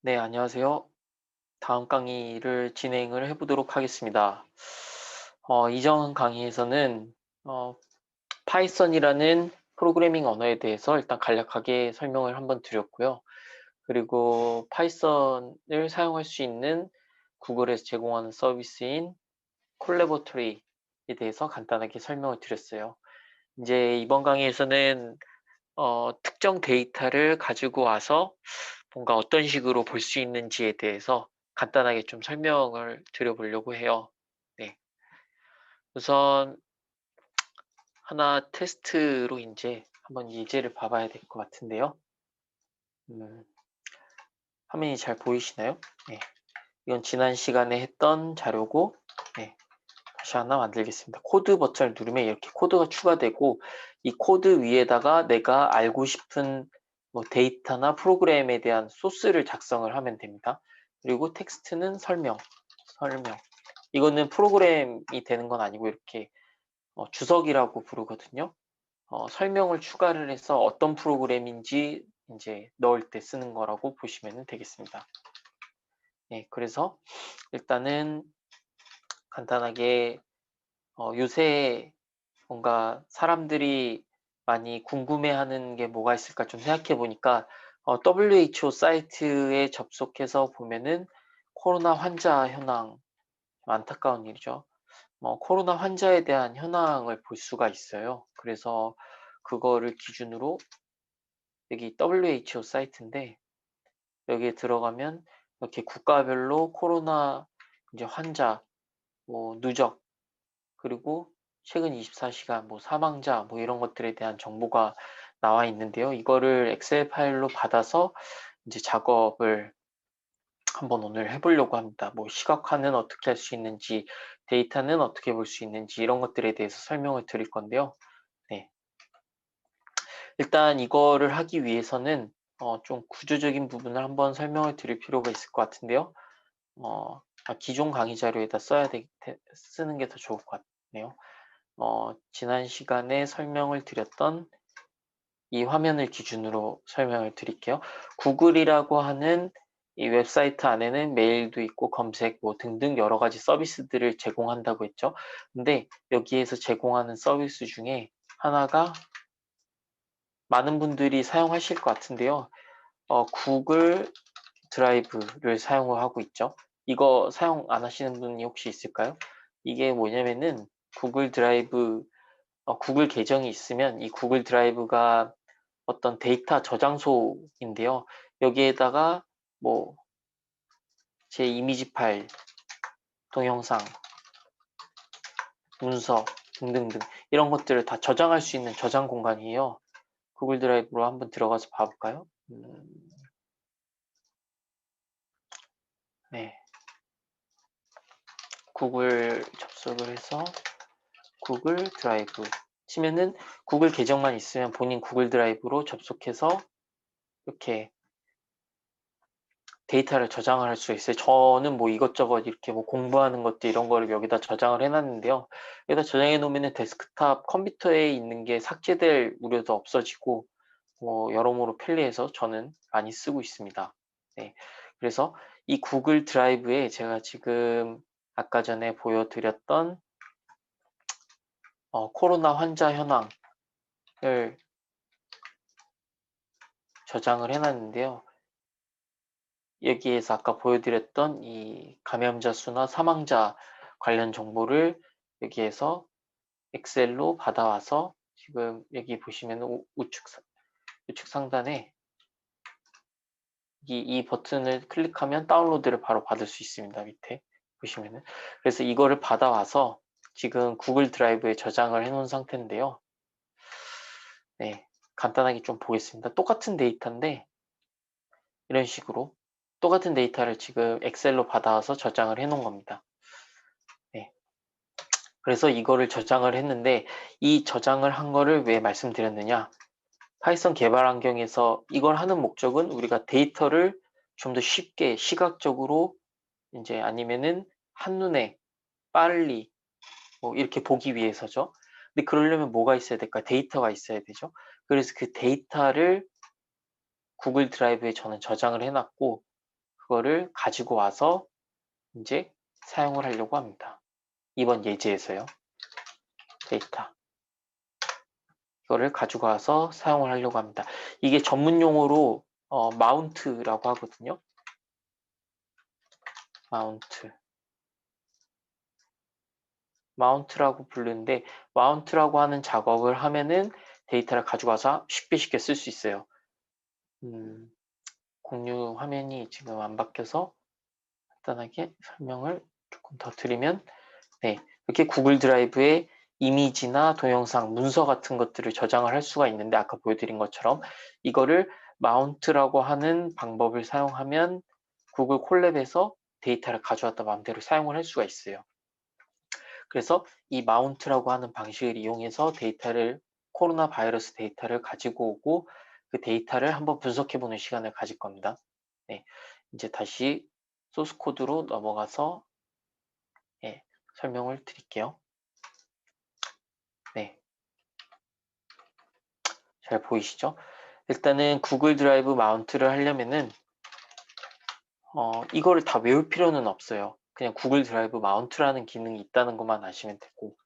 네, 안녕하세요. 다음 강의를 진행을 해보도록 하겠습니다. 이전 강의에서는 어, 파이썬이라는 프로그래밍 언어에 대해서 일단 간략하게 설명을 한번 드렸고요. 그리고 파이썬을 사용할 수 있는 구글에서 제공하는 서비스인 콜래보토리에 대해서 간단하게 설명을 드렸어요. 이제 이번 강의에서는 특정 데이터를 가지고 와서 뭔가 어떤 식으로 볼 수 있는지에 대해서 간단하게 좀 설명을 드려보려고 해요. 네. 우선 하나 테스트로 이제 한번 예제를 봐봐야 될 것 같은데요. 음, 화면이 잘 보이시나요? 네. 이건 지난 시간에 했던 자료고, 네. 다시 하나 만들겠습니다. 코드 버튼을 누르면 이렇게 코드가 추가되고, 이 코드 위에다가 내가 알고 싶은 뭐 데이터나 프로그램에 대한 소스를 작성을 하면 됩니다. 그리고 텍스트는 설명. 이거는 프로그램이 되는 건 아니고 이렇게 주석이라고 부르거든요. 설명을 추가를 해서 어떤 프로그램인지 이제 넣을 때 쓰는 거라고 보시면 되겠습니다. 네, 그래서 일단은 간단하게 요새 뭔가 사람들이 많이 궁금해하는 게 뭐가 있을까 좀 생각해 보니까 WHO 사이트에 접속해서 보면은 코로나 환자 현황, 안타까운 일이죠. 코로나 환자에 대한 현황을 볼 수가 있어요. 그래서 그거를 기준으로 여기 WHO 사이트인데 여기에 들어가면 이렇게 국가별로 코로나 이제 환자, 뭐 누적, 그리고 최근 24시간 뭐 사망자 뭐 이런 것들에 대한 정보가 나와 있는데요. 이거를 엑셀 파일로 받아서 이제 작업을 한번 오늘 해보려고 합니다. 뭐 시각화는 어떻게 할 수 있는지, 데이터는 어떻게 볼 수 있는지 이런 것들에 대해서 설명을 드릴 건데요. 네. 일단 이거를 하기 위해서는 좀 구조적인 부분을 한번 설명을 드릴 필요가 있을 것 같은데요. 기존 강의 자료에다 쓰는 게 더 좋을 것 같네요. 지난 시간에 설명을 드렸던 이 화면을 기준으로 설명을 드릴게요. 구글이라고 하는 이 웹사이트 안에는 메일도 있고 검색 뭐 등등 여러 가지 서비스들을 제공한다고 했죠. 근데 여기에서 제공하는 서비스 중에 하나가 많은 분들이 사용하실 것 같은데요. 구글 드라이브를 사용을 하고 있죠. 이거 사용 안 하시는 분이 혹시 있을까요? 이게 뭐냐면은 구글 드라이브, 구글 계정이 있으면 이 구글 드라이브가 어떤 데이터 저장소인데요. 여기에다가 뭐 제 이미지 파일, 동영상, 문서 등등등 이런 것들을 다 저장할 수 있는 저장 공간이에요. 구글 드라이브로 한번 들어가서 봐볼까요? 네, 구글 접속을 해서 구글 드라이브 치면은 구글 계정만 있으면 본인 구글 드라이브로 접속해서 이렇게 데이터를 저장을 할 수 있어요. 저는 뭐 이것저것 이렇게 뭐 공부하는 것들 이런 거를 여기다 저장을 해놨는데요. 여기다 저장해 놓으면 데스크탑 컴퓨터에 있는 게 삭제될 우려도 없어지고 뭐 여러모로 편리해서 저는 많이 쓰고 있습니다. 네. 그래서 이 구글 드라이브에 제가 지금 아까 전에 보여드렸던 코로나 환자 현황을 저장을 해놨는데요. 여기에서 아까 보여드렸던 이 감염자 수나 사망자 관련 정보를 여기에서 엑셀로 받아와서 지금 여기 보시면 우측 상단에 이 버튼을 클릭하면 다운로드를 바로 받을 수 있습니다. 밑에 보시면은. 그래서 이거를 받아와서 지금 구글 드라이브에 저장을 해 놓은 상태인데요. 네, 간단하게 좀 보겠습니다. 똑같은 데이터인데 이런 식으로 똑같은 데이터를 지금 엑셀로 받아와서 저장을 해 놓은 겁니다. 네. 그래서 이거를 저장을 했는데 이 저장을 한 거를 왜 말씀드렸느냐? 파이썬 개발 환경에서 이걸 하는 목적은 우리가 데이터를 좀 더 쉽게 시각적으로 이제 아니면은 한눈에 빨리 뭐 이렇게 보기 위해서죠. 근데 그러려면 뭐가 있어야 될까? 데이터가 있어야 되죠. 그래서 그 데이터를 구글 드라이브에 저는 저장을 해놨고 그거를 가지고 와서 이제 사용을 하려고 합니다. 이번 예제에서요. 데이터. 이거를 가지고 와서 사용을 하려고 합니다. 이게 전문 용어로 마운트라고 하거든요. 마운트라고 부르는데, 마운트라고 하는 작업을 하면은 데이터를 가지고 와서 쉽게 쓸 수 있어요. 공유 화면이 지금 안 바뀌어서 간단하게 설명을 조금 더 드리면, 네, 이렇게 구글 드라이브에 이미지나 동영상, 문서 같은 것들을 저장을 할 수가 있는데, 아까 보여드린 것처럼 이거를 마운트라고 하는 방법을 사용하면 구글 콜랩에서 데이터를 가져왔다 마음대로 사용을 할 수가 있어요. 그래서 이 마운트라고 하는 방식을 이용해서 코로나 바이러스 데이터를 가지고 오고 그 데이터를 한번 분석해보는 시간을 가질 겁니다. 네, 이제 다시 소스 코드로 넘어가서 설명을 드릴게요. 네, 잘 보이시죠? 일단은 구글 드라이브 마운트를 하려면은 이거를 다 외울 필요는 없어요. 그냥 구글 드라이브 마운트라는 기능이 있다는 것만 아시면 되고,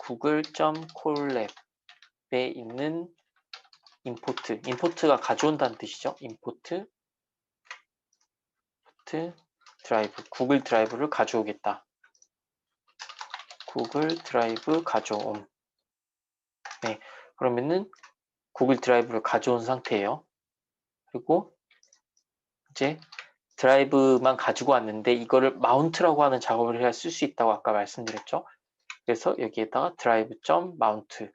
google.colab에 있는 임포트가 가져온다는 뜻이죠. 임포트 드라이브, 구글 드라이브를 가져오겠다. 구글 드라이브 가져옴. 네, 그러면은 구글 드라이브를 가져온 상태예요. 그리고 이제 드라이브만 가지고 왔는데 이거를 마운트라고 하는 작업을 해야 쓸 수 있다고 아까 말씀드렸죠. 그래서 여기에다가 drive.mount,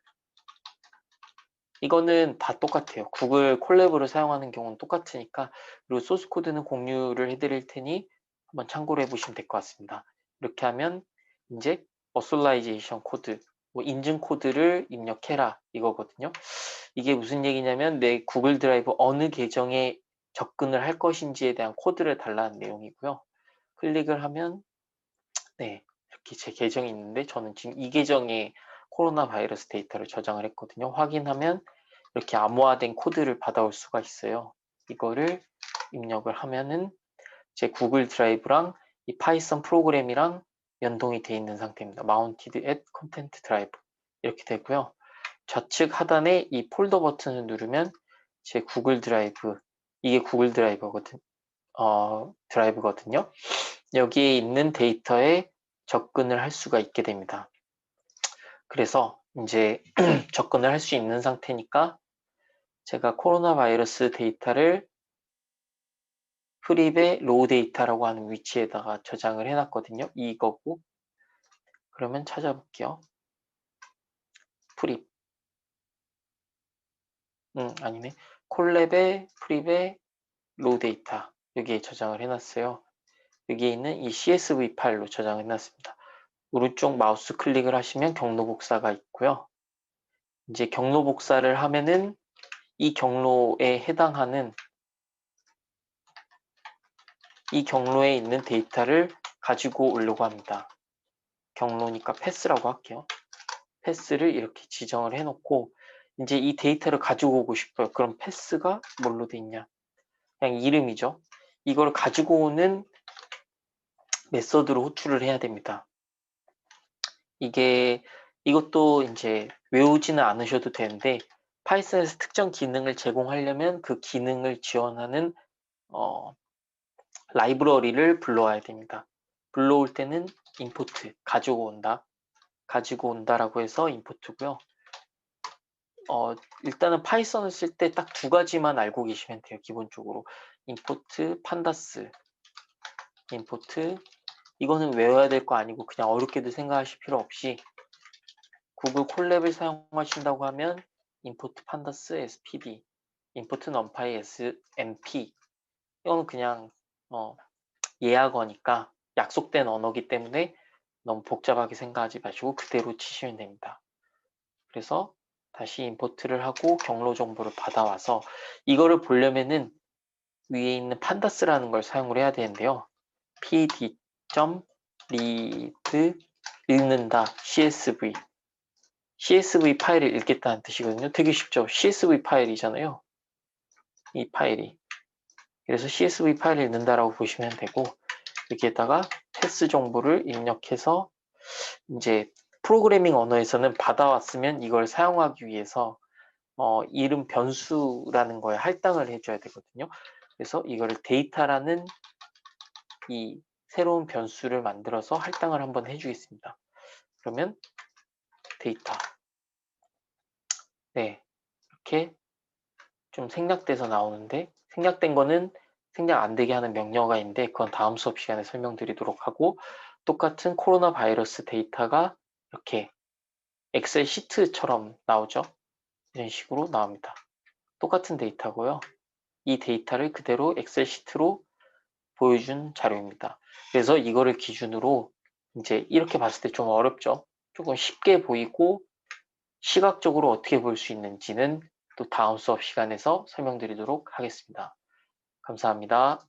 이거는 다 똑같아요. 구글 콜랩으로 사용하는 경우는 똑같으니까, 그리고 소스 코드는 공유를 해드릴 테니 한번 참고를 해보시면 될 것 같습니다. 이렇게 하면 이제 어솔라이제이션 코드, 인증 코드를 입력해라 이거거든요. 이게 무슨 얘기냐면 내 구글 드라이브 어느 계정에 접근을 할 것인지에 대한 코드를 달라는 내용이고요. 클릭을 하면 네, 이렇게 제 계정이 있는데 저는 지금 이 계정에 코로나 바이러스 데이터를 저장을 했거든요. 확인하면 이렇게 암호화된 코드를 받아올 수가 있어요. 이거를 입력을 하면은 제 구글 드라이브랑 이 파이썬 프로그램이랑 연동이 되어 있는 상태입니다. Mounted at Content Drive 이렇게 되고요. 좌측 하단에 이 폴더 버튼을 누르면 제 구글 드라이브, 이게 구글 드라이브거든요. 여기에 있는 데이터에 접근을 할 수가 있게 됩니다. 그래서 이제 접근을 할 수 있는 상태니까 제가 코로나 바이러스 데이터를 프립의 로우 데이터라고 하는 위치에다가 저장을 해놨거든요. 이거고, 그러면 찾아볼게요. 프립, 아니네. 콜랩의 프립의 로우 데이터, 여기에 저장을 해놨어요. 여기에 있는 이 CSV 파일로 저장을 해놨습니다. 오른쪽 마우스 클릭을 하시면 경로 복사가 있고요. 이제 경로 복사를 하면은 이 경로에 해당하는 이 경로에 있는 데이터를 가지고 오려고 합니다. 경로니까 패스라고 할게요. 패스를 이렇게 지정을 해놓고 이제 이 데이터를 가지고 오고 싶어요. 그럼 패스가 뭘로 돼 있냐? 그냥 이름이죠. 이걸 가지고 오는 메서드로 호출을 해야 됩니다. 이것도 이제 외우지는 않으셔도 되는데 파이썬에서 특정 기능을 제공하려면 그 기능을 지원하는 라이브러리를 불러와야 됩니다. 불러올 때는 임포트, 가지고 온다라고 해서 임포트고요. 일단은 파이썬을 쓸 때 딱 두 가지만 알고 계시면 돼요. 기본적으로 임포트, 판다스, 임포트, 이거는 외워야 될 거 아니고 그냥 어렵게도 생각하실 필요 없이 구글 콜랩을 사용하신다고 하면 임포트 판다스 spd, 임포트 numpy smp, 이거는 그냥 예약어니까 약속된 언어기 때문에 너무 복잡하게 생각하지 마시고 그대로 치시면 됩니다. 그래서 다시 임포트를 하고 경로 정보를 받아와서 이거를 보려면은 위에 있는 판다스라는 걸 사용을 해야 되는데요. pd.read 읽는다 CSV 파일을 읽겠다는 뜻이거든요. 되게 쉽죠. CSV 파일이잖아요. 이 파일이 그래서 CSV 파일을 읽는다라고 보시면 되고, 여기에다가 패스 정보를 입력해서 이제 프로그래밍 언어에서는 받아왔으면 이걸 사용하기 위해서 이름 변수라는 거에 할당을 해줘야 되거든요. 그래서 이거를 데이터라는 이 새로운 변수를 만들어서 할당을 한번 해주겠습니다. 그러면 데이터, 네, 이렇게 좀 생략돼서 나오는데, 생략된 거는 생략 안 되게 하는 명령어가 있는데 그건 다음 수업 시간에 설명드리도록 하고, 똑같은 코로나 바이러스 데이터가 이렇게 엑셀 시트처럼 나오죠. 이런 식으로 나옵니다. 똑같은 데이터고요. 이 데이터를 그대로 엑셀 시트로 보여준 자료입니다. 그래서 이거를 기준으로 이제 이렇게 봤을 때 좀 어렵죠. 조금 쉽게 보이고 시각적으로 어떻게 볼 수 있는지는 또 다음 수업 시간에서 설명드리도록 하겠습니다. 감사합니다.